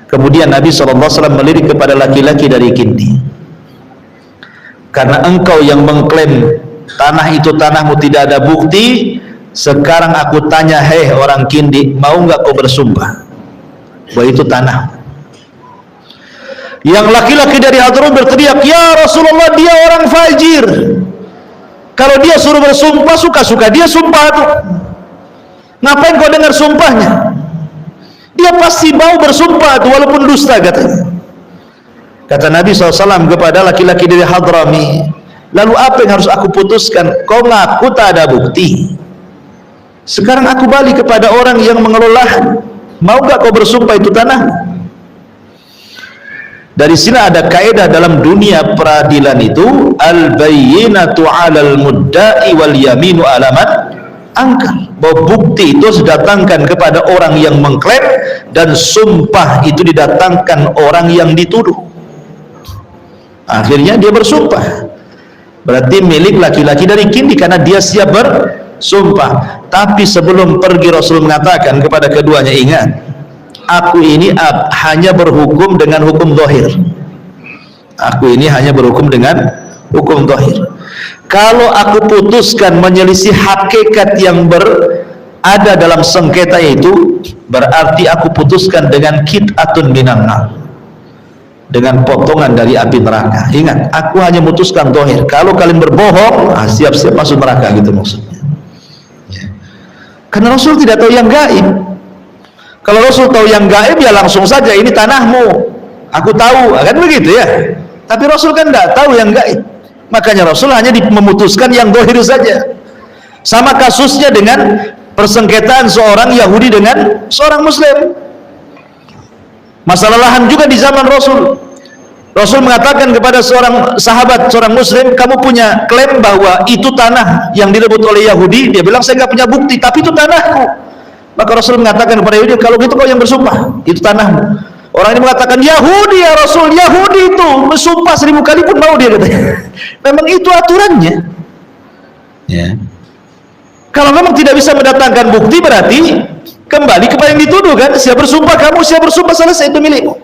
Kemudian Nabi SAW melirik kepada laki-laki dari Kindi, karena engkau yang mengklaim tanah itu tanahmu tidak ada bukti, sekarang aku tanya, hei orang Kindi, mau nggak kau bersumpah bahwa itu tanah? Yang laki-laki dari Hadrami berteriak, ya Rasulullah, dia orang fajir, kalau dia suruh bersumpah suka-suka dia sumpah tuh, ngapain kau dengar sumpahnya? Dia pasti mau bersumpah tuh, walaupun dusta, katanya. Kata Nabi SAW kepada laki-laki dari Hadrami, lalu apa yang harus aku putuskan? Kau ngaku tak ada bukti, sekarang aku balik kepada orang yang mengelola, mau gak kau bersumpah itu tanah? Dari sini ada kaidah dalam dunia peradilan itu, al-bayyinatu 'alal mudda'i wal yaminu 'ala man angkar, bahwa bukti itu didatangkan kepada orang yang mengklaim dan sumpah itu didatangkan orang yang dituduh. Akhirnya dia bersumpah, berarti milik laki-laki dari Kindi karena dia siap bersumpah. Tapi sebelum pergi Rasul mengatakan kepada keduanya, ingat, aku ini hanya berhukum dengan hukum zahir. Aku ini hanya berhukum dengan hukum zahir. Kalau aku putuskan menyelisih hakikat yang berada dalam sengketa itu, berarti aku putuskan dengan qit'atun minan nar, dengan potongan dari api neraka. Ingat, aku hanya memutuskan zahir. Kalau kalian berbohong, siap-siap masuk neraka, gitu maksudnya. Karena Rasul tidak tahu yang gaib. Kalau Rasul tahu yang gaib, ya langsung saja, ini tanahmu, aku tahu, kan begitu ya. Tapi Rasul kan tidak tahu yang gaib, makanya Rasul hanya memutuskan yang zahir saja. Sama kasusnya dengan persengketaan seorang Yahudi dengan seorang Muslim. Masalah lahan juga di zaman Rasul. Rasul mengatakan kepada seorang sahabat, seorang Muslim, kamu punya klaim bahwa itu tanah yang direbut oleh Yahudi. Dia bilang, saya nggak punya bukti, tapi itu tanahku. Maka Rasul mengatakan kepada Yahudi, kalau gitu kau yang bersumpah, itu tanahmu. Orang ini mengatakan, Yahudi ya Rasul, Yahudi itu bersumpah 1000 kali pun mau dia, katanya. Memang itu aturannya. Ya. Kalau memang tidak bisa mendatangkan bukti, berarti kembali kepada yang dituduh kan. Siap bersumpah kamu, siap bersumpah, selesai, itu milikmu.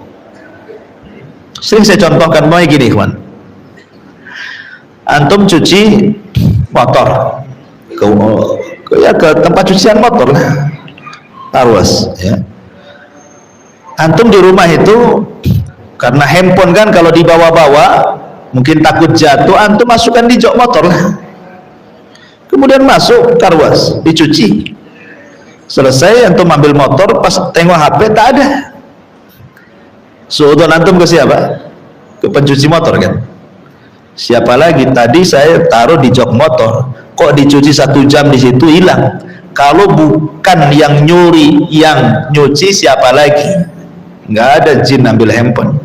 Sering saya contohkan mulai gini, kawan. Antum cuci motor ke tempat cucian motor lah, awas ya. Antum di rumah itu karena handphone kan kalau dibawa-bawa mungkin takut jatuh, antum masukkan di jok motor lah, kemudian masuk karwas dicuci, selesai antum ambil motor, pas tengok HP tak ada, suudon antum ke siapa? Ke pencuci motor kan. Siapa lagi? Tadi saya taruh di jok motor, kok dicuci 1 jam di situ hilang. Kalau bukan yang nyuri, yang nyuci siapa lagi? Nggak ada jin ambil handphone.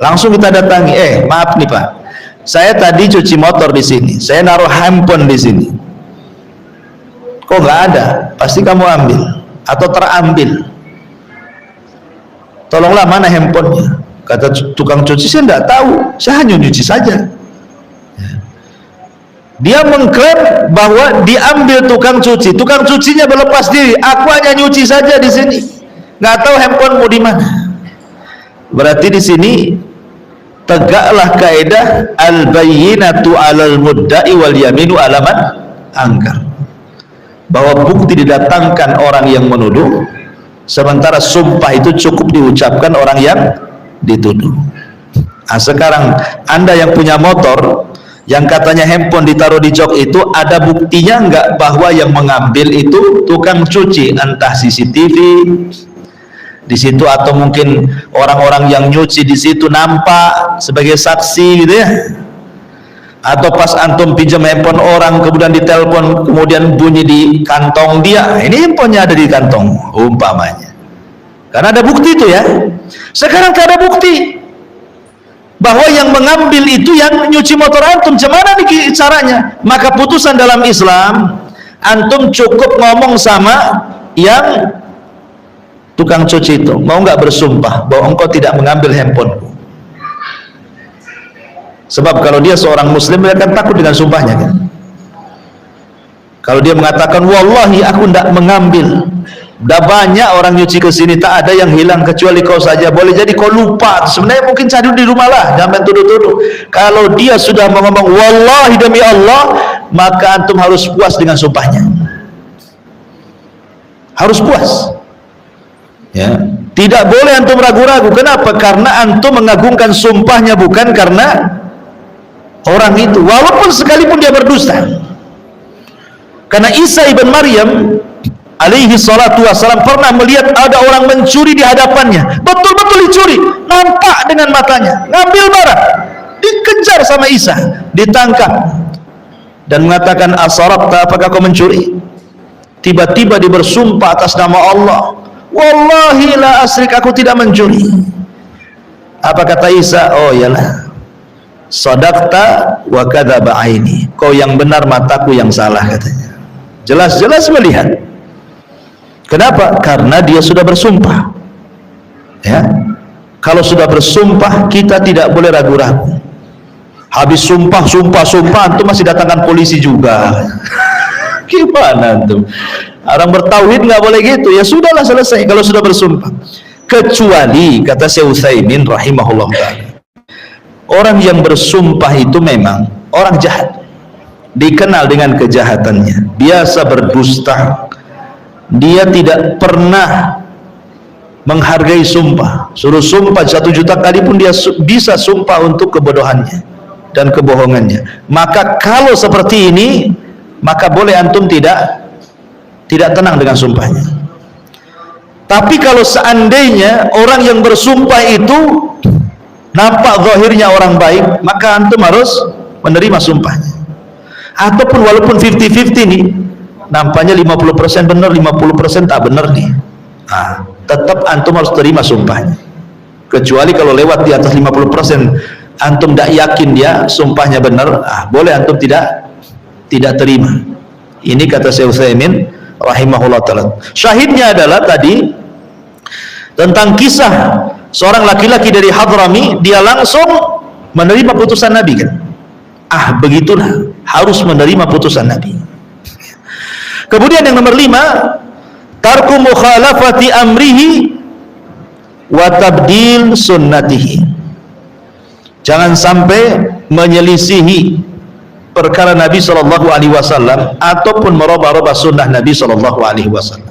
Langsung kita datangi, maaf nih Pak, saya tadi cuci motor di sini, saya naruh handphone di sini, kok nggak ada? Pasti kamu ambil atau terambil. Tolonglah mana handphonenya? Kata tukang cuci, saya tidak tahu, saya hanya nyuci saja. Dia mengklaim bahwa diambil tukang cuci, tukang cucinya berlepas diri, aku hanya nyuci saja di sini, nggak tahu handphone mau di mana. Berarti di sini tegaklah kaidah al-bayyinatu 'alal mudda'i wal yaminu 'ala man angkar, bahwa bukti didatangkan orang yang menuduh, sementara sumpah itu cukup diucapkan orang yang dituduh. Nah, sekarang Anda yang punya motor, yang katanya handphone ditaruh di jok itu, ada buktinya enggak bahwa yang mengambil itu tukang cuci, entah CCTV di situ atau mungkin orang-orang yang nyuci di situ nampak sebagai saksi gitu ya, atau pas antum pinjam handphone orang kemudian ditelepon kemudian bunyi di kantong dia, ini handphonenya ada di kantong umpamanya, karena ada bukti itu ya. Sekarang tidak ada bukti bahwa yang mengambil itu yang nyuci motor antum, gimana nih caranya? Maka putusan dalam Islam, antum cukup ngomong sama yang tukang cuci itu, mau nggak bersumpah bahwa engkau tidak mengambil handphoneku. Sebab kalau dia seorang muslim, dia akan takut dengan sumpahnya kan. Kalau dia mengatakan wallahi aku tidak mengambil, udah banyak orang nyuci ke sini tak ada yang hilang kecuali kau saja, boleh jadi kau lupa, sebenarnya mungkin cari di rumah lah, jangan tuduh-tuduh. Kalau dia sudah ngomong wallahi demi Allah, maka antum harus puas dengan sumpahnya, harus puas ya. Tidak boleh antum ragu-ragu. Kenapa? Karena antum mengagungkan sumpahnya, bukan karena orang itu, walaupun sekalipun dia berdusta. Karena Isa ibn Maryam alaihi salatu wassalam pernah melihat ada orang mencuri di hadapannya, betul-betul dicuri, nampak dengan matanya, ngambil barang, dikejar sama Isa, ditangkap dan mengatakan asarabta, apakah kau mencuri? Tiba-tiba dia bersumpah atas nama Allah, wallahi la asrik, aku tidak mencuri. Apa kata Isa? Oh iyalah, sadaqta wa kadzaba aini, kau yang benar, mataku yang salah, katanya. Jelas-jelas melihat. Kenapa? Karena dia sudah bersumpah ya. Kalau sudah bersumpah, kita tidak boleh ragu-ragu. Habis sumpah antum masih datangkan polisi juga. Gimana antum? Orang bertauhid nggak boleh gitu. Ya sudahlah, selesai kalau sudah bersumpah. Kecuali kata Syekh Utsaimin rahimahullah ta'ala, orang yang bersumpah itu memang orang jahat, dikenal dengan kejahatannya, biasa berdusta, dia tidak pernah menghargai sumpah, suruh sumpah 1 juta kali pun dia bisa sumpah untuk kebodohannya dan kebohongannya. Maka kalau seperti ini, maka boleh antum tidak tenang dengan sumpahnya. Tapi kalau seandainya orang yang bersumpah itu nampak zahirnya orang baik, maka antum harus menerima sumpahnya. Ataupun walaupun 50-50 nih, nampaknya 50% benar, 50% tak benar nih, tetap antum harus terima sumpahnya. Kecuali kalau lewat di atas 50%, antum tidak yakin dia sumpahnya benar, boleh antum tidak terima. Ini kata Syekh Utsaimin rahimahullah ta'ala. Syahidnya adalah tadi tentang kisah seorang laki-laki dari Hadrami, dia langsung menerima putusan Nabi kan. begitulah, harus menerima putusan Nabi. Kemudian yang nomor 5, tarku mukhalafati amrihi wa tabdil sunnatihi. Jangan sampai menyelisihi perkara Nabi sallallahu alaihi wasallam ataupun merubah-rubah sunnah Nabi sallallahu alaihi wasallam.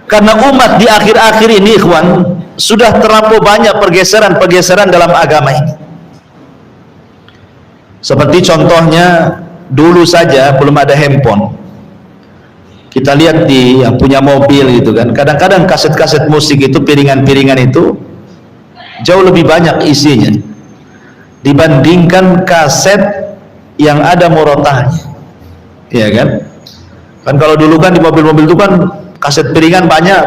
Karena umat di akhir-akhir ini, ikhwan, sudah terlampau banyak pergeseran-pergeseran dalam agama ini. Seperti contohnya, dulu saja belum ada handphone. Kita lihat di yang punya mobil gitu kan, kadang-kadang kaset-kaset musik itu, piringan-piringan itu jauh lebih banyak isinya dibandingkan kaset yang ada murotahnya, ya kan? Kan kalau dulu kan di mobil-mobil itu kan kaset piringan banyak,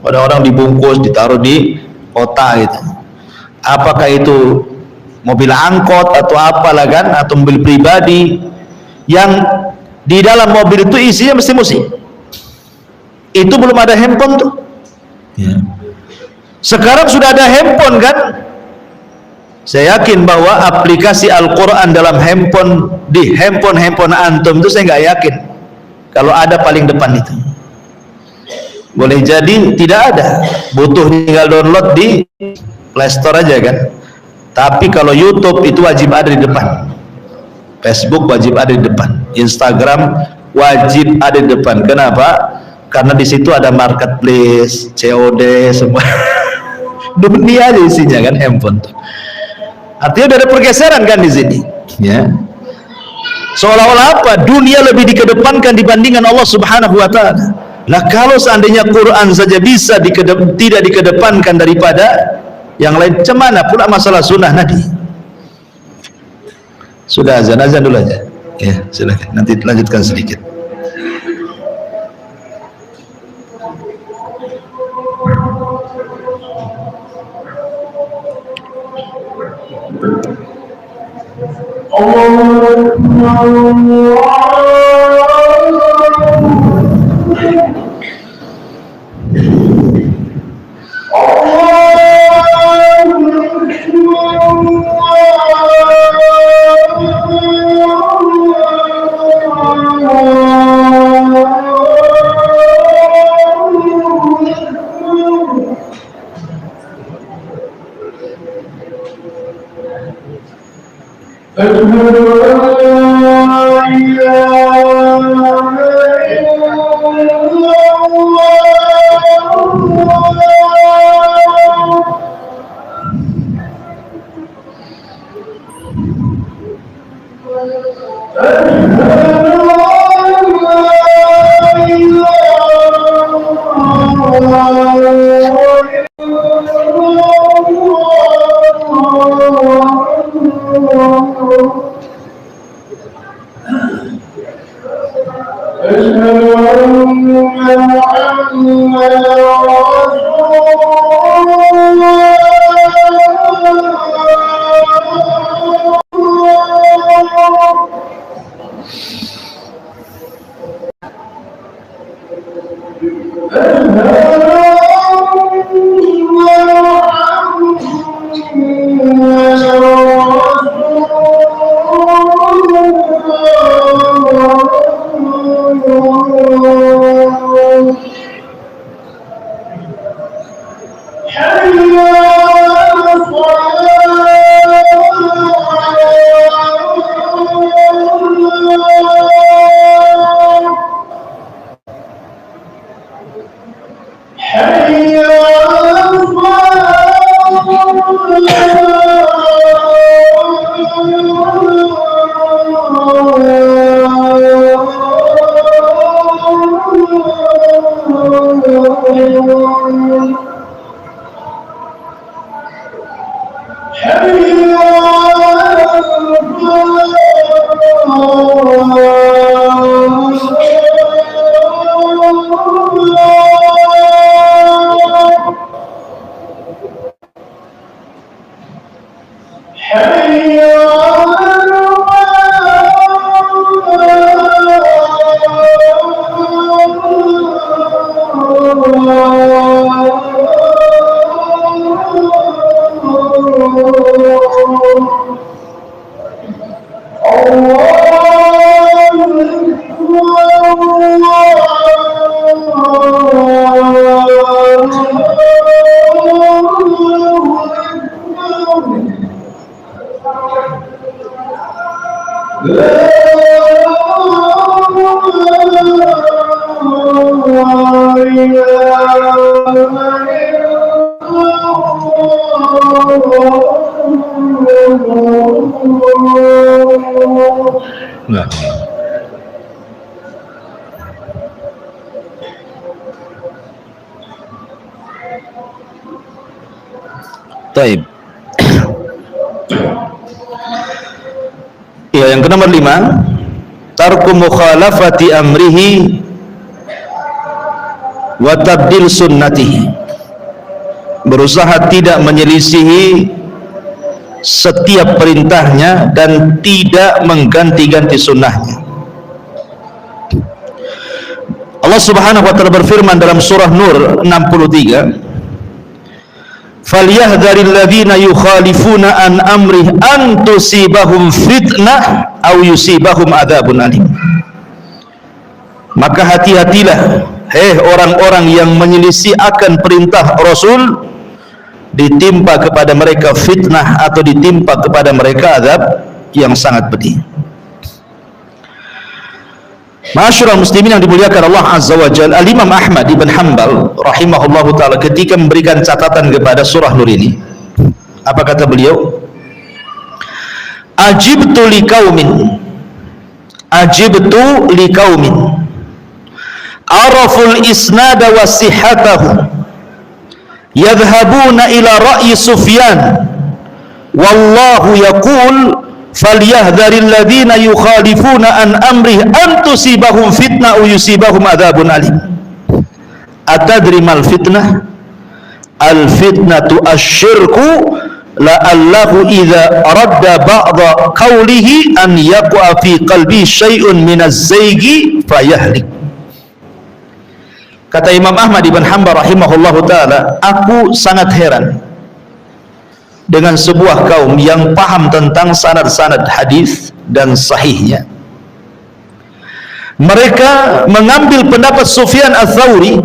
orang-orang dibungkus, ditaruh di kota gitu. Apakah itu mobil angkot atau apalah kan, atau mobil pribadi yang di dalam mobil itu isinya mesti musik. Itu belum ada handphone tuh ya. Sekarang sudah ada handphone kan. Saya yakin bahwa aplikasi Al-Quran dalam handphone, di handphone antum itu saya nggak yakin kalau ada paling depan itu. Boleh jadi tidak ada, butuh tinggal download di Play Store aja kan. Tapi kalau YouTube itu wajib ada di depan, Facebook wajib ada di depan, Instagram wajib ada di depan. Kenapa? Karena di situ ada marketplace, COD, semua dunia di isinya kan handphone tuh. Artinya ada pergeseran kan di sini, ya. Seolah-olah apa? Dunia lebih dikedepankan dibandingkan Allah Subhanahu wa taala. Nah, kalau seandainya Quran saja bisa tidak dikedepankan daripada yang lain, cemana pula masalah sunnah Nabi. Sudah azan dulu aja. Ya, silakan. Nanti lanjutkan sedikit. Nah. Taib. Ya, yang ke nomor 5, tarku mukhalafati amrihi wa tabdil sunnatihi, berusaha tidak menyelisihi setiap perintahnya dan tidak mengganti-ganti sunnahnya. Allah Subhanahu wa taala berfirman dalam surah Nur 63, falyahdharil ladzina yukhalifuna an amrih an tusibahum fitnah aw yusibahum adzabun alim. Maka hati-hatilah orang-orang yang menyelisih akan perintah Rasul, ditimpa kepada mereka fitnah atau ditimpa kepada mereka azab yang sangat pedih. Ma'asyiral muslimin yang dimuliakan Allah Azza wa Jalla, Al-Imam Ahmad ibn Hanbal rahimahullahu ta'ala ketika memberikan catatan kepada surah Nur ini, apa kata beliau? Ajibtu liqaumin araful isnada wa sihhatahu yadhhabuna ila ra'yi Sufyan wallahu yaqul falyahdharil ladzina yukhalifuna an amrih an tusibahum fitnah aw yusibahum adzabun alim. Atadri mal fitnah? Al fitnatu asyirku la'allahu idza radda ba'dha qawlihi an yaqa fi qalbi syai'un minaz zaigi fayahlik. Kata Imam Ahmad ibn Hanbal rahimahullahu ta'ala, aku sangat heran dengan sebuah kaum yang paham tentang sanad-sanad hadis dan sahihnya. Mereka mengambil pendapat Sufyan Ats-Tsauri,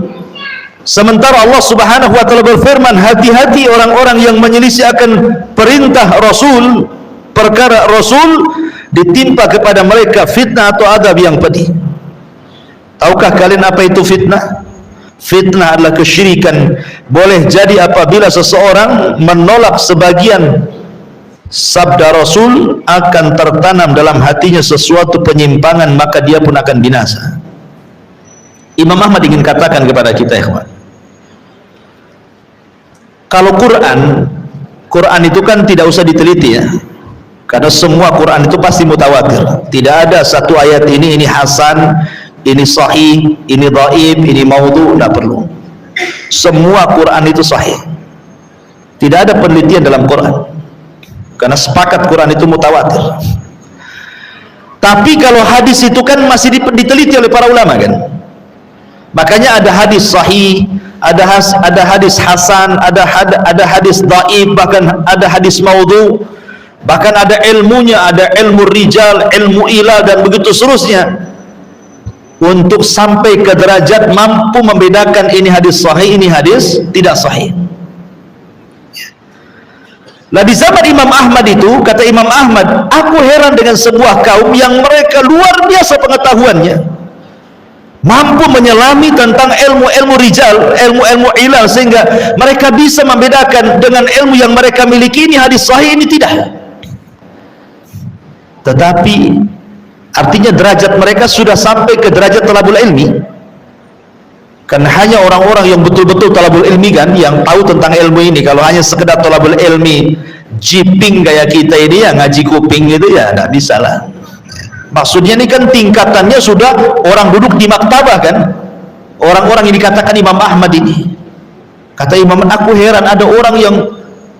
sementara Allah Subhanahu wa taala berfirman, hati-hati orang-orang yang menyelisih akan perintah Rasul, perkara Rasul ditimpa kepada mereka fitnah atau adab yang pedih. Tahukah kalian apa itu fitnah? Fitnah adalah kesyirikan. Boleh jadi apabila seseorang menolak sebagian sabda Rasul, akan tertanam dalam hatinya sesuatu penyimpangan, maka dia pun akan binasa. Imam Ahmad ingin katakan kepada kita, ikhwan, kalau Quran itu kan tidak usah diteliti ya, karena semua Quran itu pasti mutawatir. Tidak ada satu ayat ini hasan, ini sahih, ini dhaif, ini maudhu, tidak perlu. Semua Quran itu sahih. Tidak ada penelitian dalam Quran, karena sepakat Quran itu mutawatir. Tapi kalau hadis itu kan masih diteliti oleh para ulama kan. Makanya ada hadis sahih, ada hadis hasan, ada hadis dhaif, bahkan ada hadis maudhu, bahkan ada ilmunya, ada ilmu rijal, ilmu ilal, dan begitu seterusnya, untuk sampai ke derajat mampu membedakan ini hadis sahih, ini hadis tidak sahih. Nah, di zaman Imam Ahmad itu, kata Imam Ahmad, aku heran dengan sebuah kaum yang mereka luar biasa pengetahuannya, mampu menyelami tentang ilmu-ilmu rijal, ilmu-ilmu ilal, sehingga mereka bisa membedakan dengan ilmu yang mereka miliki, ini hadis sahih, ini tidak. Tetapi artinya derajat mereka sudah sampai ke derajat talabul ilmi, karena hanya orang-orang yang betul-betul talabul ilmi kan yang tahu tentang ilmu ini. Kalau hanya sekedar talabul ilmi jiping kayak kita ini, yang ngaji kuping gitu ya tidak bisa lah. Maksudnya ini kan tingkatannya sudah orang duduk di maktabah kan, orang-orang yang dikatakan Imam Ahmad ini. Kata Imam, aku heran ada orang yang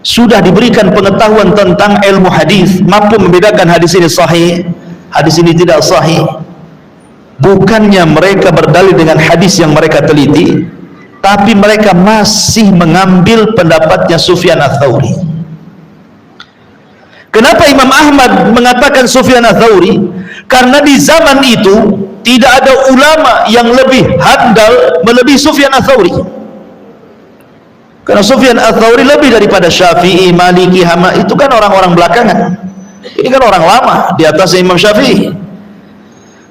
sudah diberikan pengetahuan tentang ilmu hadis, mampu membedakan hadis ini sahih, hadis ini tidak sahih. Bukannya mereka berdalil dengan hadis yang mereka teliti, tapi mereka masih mengambil pendapatnya Sufyan Ats-Tsauri. Kenapa Imam Ahmad mengatakan Sufyan Ats-Tsauri? Karena di zaman itu tidak ada ulama yang lebih handal melebihi Sufyan Ats-Tsauri. Karena Sufyan Ats-Tsauri lebih daripada Syafi'i, Maliki, Hama, itu kan orang-orang belakangan. Ini kan orang lama di atas Imam Syafi'i.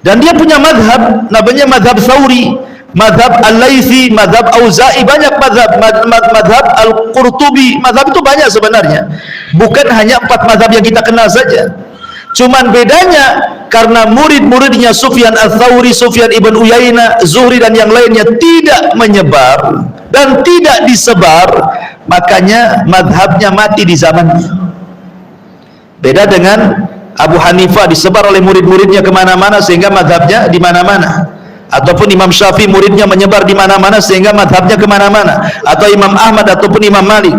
Dan dia punya madhab, namanya madhab Tsauri. madhab Al-Laitsi, madhab Auza'i, banyak madhab, madhab Al-Qurtubi, madhab itu banyak sebenarnya, bukan hanya 4 madhab yang kita kenal saja. Cuman bedanya karena murid-muridnya Sufyan Ats-Tsauri, Sufyan ibn Uyainah, Zuhri dan yang lainnya tidak menyebar dan tidak disebar, makanya madhabnya mati di zamannya. Beda dengan Abu Hanifah, disebar oleh murid-muridnya kemana-mana sehingga madhabnya di mana-mana. Ataupun Imam Syafi'i, muridnya menyebar di mana-mana sehingga madhabnya kemana-mana. Atau Imam Ahmad ataupun Imam Malik.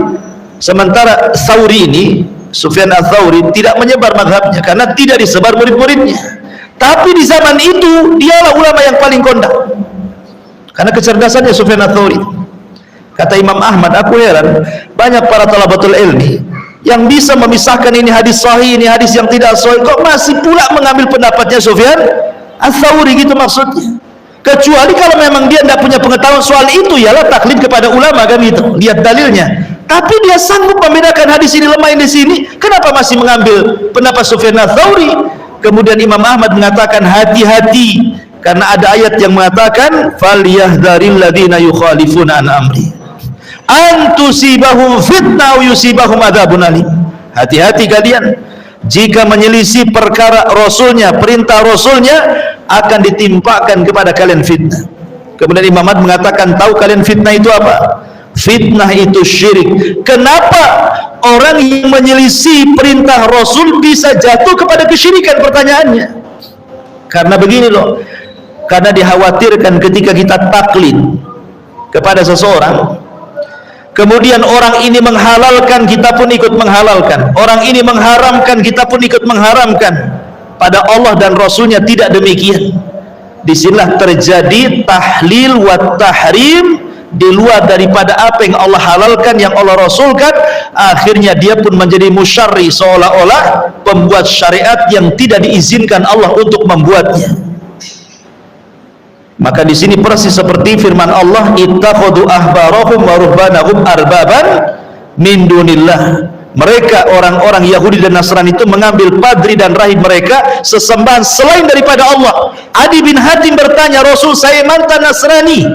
Sementara Tsauri ini, Sufyan Ats-Tsauri, tidak menyebar madhabnya karena tidak disebar murid-muridnya. Tapi di zaman itu dialah ulama yang paling kondang karena kecerdasannya Sufyan Ats-Tsauri. Kata Imam Ahmad, aku heran banyak para talabatul ilmi yang bisa memisahkan ini hadis sahih, ini hadis yang tidak sahih, kok masih pula mengambil pendapatnya Sufyan Ats-Tsauri, gitu maksudnya. Kecuali kalau memang dia tidak punya pengetahuan soal itu, ialah taklid kepada ulama, kan gitu, lihat dalilnya. Tapi dia sanggup membedakan hadis ini lemah, ini di sini, kenapa masih mengambil pendapat Sufyan Ats-Tsauri? Kemudian Imam Ahmad mengatakan hati-hati, karena ada ayat yang mengatakan falyahdharil ladzina yukhalifuna an amri an tusibahum fitnah aw yusibahum adzabun alim. Hati-hati kalian jika menyelisih perkara Rasulnya, perintah Rasulnya, akan ditimpakan kepada kalian fitnah. Kemudian Imam Ahmad mengatakan, tahu kalian fitnah itu apa? Fitnah itu syirik. Kenapa orang yang menyelisih perintah Rasul bisa jatuh kepada kesyirikan? Pertanyaannya karena begini loh, karena dikhawatirkan ketika kita taklid kepada seseorang, kemudian orang ini menghalalkan, kita pun ikut menghalalkan. Orang ini mengharamkan, kita pun ikut mengharamkan. Pada Allah dan Rasulnya tidak demikian. Disinilah terjadi tahlil wa tahrim di luar daripada apa yang Allah halalkan, yang Allah rasulkan. Akhirnya dia pun menjadi musyarri, seolah-olah pembuat syariat yang tidak diizinkan Allah untuk membuatnya. Maka di sini persis seperti firman Allah, ittakhadhu ahbarahum wa ruhbanahum arbaban min dunillah. Mereka orang-orang Yahudi dan Nasrani itu mengambil padri dan rahib mereka sesembahan selain daripada Allah. Adi bin Hatim bertanya, Rasul, saya mantan Nasrani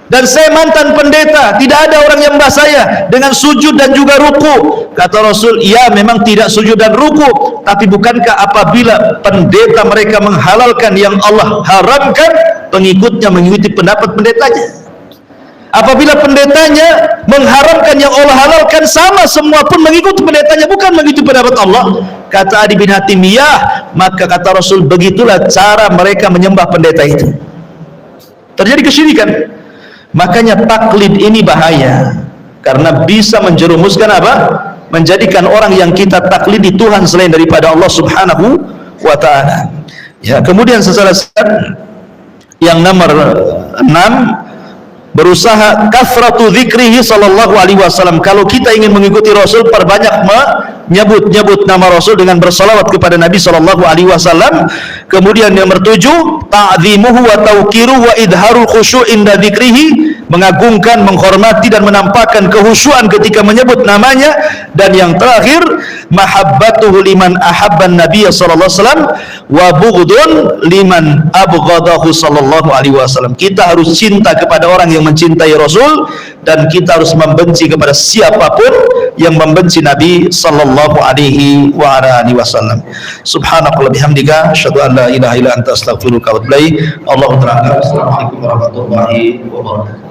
dan saya mantan pendeta, tidak ada orang yang mbah saya dengan sujud dan juga ruku. Kata Rasul, ya memang tidak sujud dan ruku, tapi bukankah apabila pendeta mereka menghalalkan yang Allah haramkan, pengikutnya mengikuti pendapat pendetanya? Apabila pendetanya mengharamkan yang Allah halalkan, sama semua pun mengikuti pendetanya, bukan mengikuti pendapat Allah. Kata Adi bin Hatim, ya. Maka kata Rasul, begitulah cara mereka menyembah pendeta itu. Terjadi kesyirikan. Makanya taklid ini bahaya, karena bisa menjerumuskan apa? Menjadikan orang yang kita taklidi Tuhan selain daripada Allah Subhanahu wa ta'ala. Ya, kemudian sesaat yang nomor 6, berusaha kathratu dzikrihi sallallahu alaihi wasallam. Kalau kita ingin mengikuti Rasul, perbanyak menyebut nama Rasul dengan bersalawat kepada Nabi sallallahu alaihi wasallam. Kemudian yang nomor 7, ta'zimuhu wa tauqiruhu wa idharul khusyu' inda dzikrihi, mengagungkan, menghormati dan menampakkan kehusyuan ketika menyebut namanya. Dan yang terakhir, mahabbatuhu liman ahabban Nabiy sallallahu alaihi wasallam wa bughdun liman abghadahu sallallahu alaihi wasallam. Kita harus cinta kepada orang yang mencintai Rasul, dan kita harus membenci kepada siapapun yang membenci Nabi sallallahu alaihi wa alihi wasallam. Subhanakallah bihamdika asyhadu an la ilaha illa anta astaghfiruka wa atubu ilaik. Allahu ta'ala. Assalamualaikum warahmatullahi wabarakatuh.